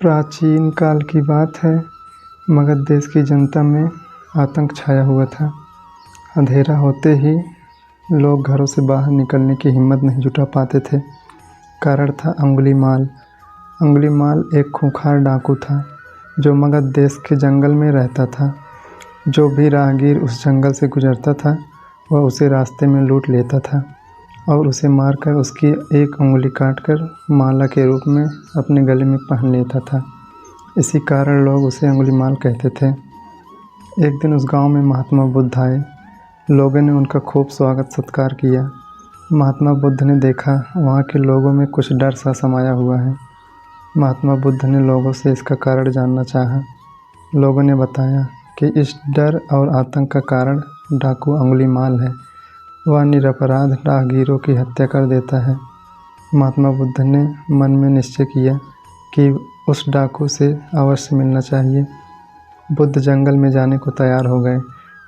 प्राचीन काल की बात है। मगध देश की जनता में आतंक छाया हुआ था। अंधेरा होते ही लोग घरों से बाहर निकलने की हिम्मत नहीं जुटा पाते थे। कारण था अंगुलीमाल। अंगुलीमाल एक खूंखार डाकू था जो मगध देश के जंगल में रहता था। जो भी राहगीर उस जंगल से गुजरता था वह उसे रास्ते में लूट लेता था और उसे मारकर उसकी एक उंगली काटकर माला के रूप में अपने गले में पहन लेता था। इसी कारण लोग उसे अंगुलीमाल कहते थे। एक दिन उस गांव में महात्मा बुद्ध आए। लोगों ने उनका खूब स्वागत सत्कार किया। महात्मा बुद्ध ने देखा वहाँ के लोगों में कुछ डर सा समाया हुआ है। महात्मा बुद्ध ने लोगों से इसका कारण जानना चाहा। लोगों ने बताया कि इस डर और आतंक का कारण डाकू अंगुलीमाल है। वह निरपराध राहगीरों की हत्या कर देता है। महात्मा बुद्ध ने मन में निश्चय किया कि उस डाकू से अवश्य मिलना चाहिए। बुद्ध जंगल में जाने को तैयार हो गए।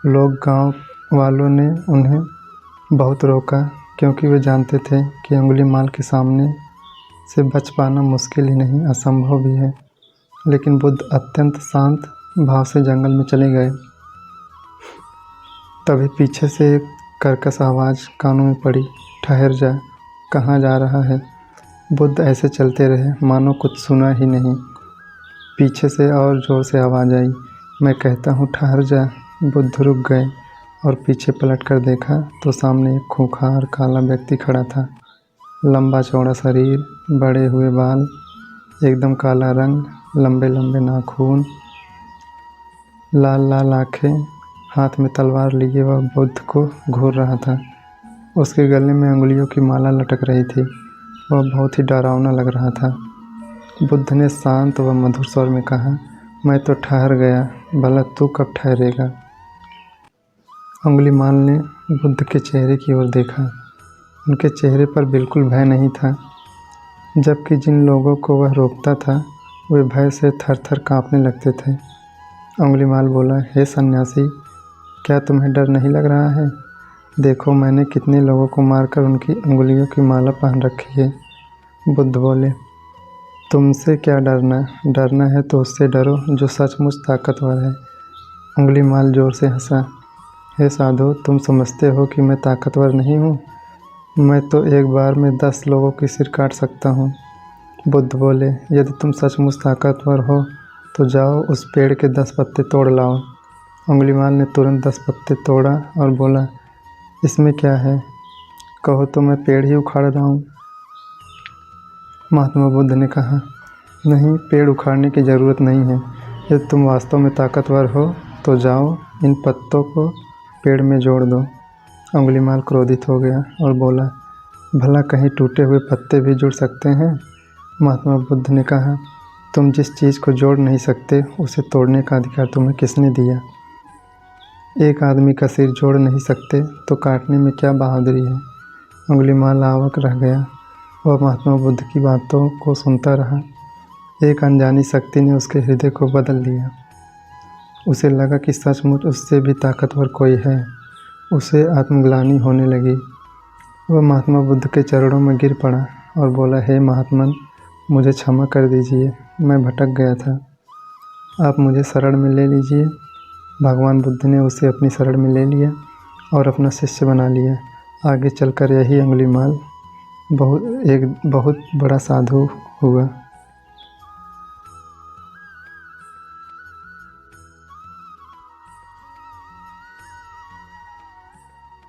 लोग गांव वालों ने उन्हें बहुत रोका क्योंकि वे जानते थे कि अंगुलीमाल के सामने से बच पाना मुश्किल ही नहीं असंभव भी है। लेकिन बुद्ध अत्यंत शांत भाव से जंगल में चले गए। तभी पीछे से एक कर्कश आवाज़ कानों में पड़ी, ठहर जा, कहाँ जा रहा है। बुद्ध ऐसे चलते रहे मानो कुछ सुना ही नहीं। पीछे से और ज़ोर से आवाज़ आई, मैं कहता हूँ ठहर जा। बुद्ध रुक गए और पीछे पलट कर देखा तो सामने एक खूंखार काला व्यक्ति खड़ा था। लंबा चौड़ा शरीर, बड़े हुए बाल, एकदम काला रंग, लंबे लंबे नाखून, लाल लाल आँखें, हाथ में तलवार लिए वह बुद्ध को घूर रहा था। उसके गले में अंगुलियों की माला लटक रही थी। वह बहुत ही डरावना लग रहा था। बुद्ध ने शांत व मधुर स्वर में कहा, मैं तो ठहर गया, भला तू कब ठहरेगा। अंगुलीमाल ने बुद्ध के चेहरे की ओर देखा। उनके चेहरे पर बिल्कुल भय नहीं था, जबकि जिन लोगों को वह रोकता था वे भय से थर थर काँपने लगते थे। अंगुलीमाल बोला, हे सन्यासी, क्या तुम्हें डर नहीं लग रहा है? देखो मैंने कितने लोगों को मारकर उनकी उंगलियों की माला पहन रखी है। बुद्ध बोले, तुमसे क्या डरना? डरना है तो उससे डरो जो सचमुच ताकतवर है। अंगुलीमाल जोर से हंसा। हे साधु, तुम समझते हो कि मैं ताकतवर नहीं हूँ? मैं तो एक बार में 10 लोगों की सिर काट सकता हूँ। बुद्ध बोले, यदि तुम सचमुच ताकतवर हो तो जाओ उस पेड़ के 10 पत्ते तोड़ लाओ। अंगुलीमाल ने तुरंत 10 पत्ते तोड़ा और बोला, इसमें क्या है? कहो तो मैं पेड़ ही उखाड़ रहा हूँ। महात्मा बुद्ध ने कहा, नहीं, पेड़ उखाड़ने की ज़रूरत नहीं है। यदि तुम वास्तव में ताकतवर हो तो जाओ इन पत्तों को पेड़ में जोड़ दो। अंगुलीमाल क्रोधित हो गया और बोला, भला कहीं टूटे हुए पत्ते भी जुड़ सकते हैं? महात्मा बुद्ध ने कहा, तुम जिस चीज़ को जोड़ नहीं सकते उसे तोड़ने का अधिकार तुम्हें किसने दिया? एक आदमी का सिर जोड़ नहीं सकते तो काटने में क्या बहादुरी है। अंगुलीमाल अवाक रह गया। वह महात्मा बुद्ध की बातों को सुनता रहा। एक अनजानी शक्ति ने उसके हृदय को बदल दिया। उसे लगा कि सचमुच उससे भी ताकतवर कोई है। उसे आत्मग्लानि होने लगी। वह महात्मा बुद्ध के चरणों में गिर पड़ा और बोला, हे महात्मन, मुझे क्षमा कर दीजिए, मैं भटक गया था, आप मुझे शरण में ले लीजिए। भगवान बुद्ध ने उसे अपनी शरण में ले लिया और अपना शिष्य बना लिया। आगे चलकर यही अंगुलीमाल एक बहुत बड़ा साधु हुआ।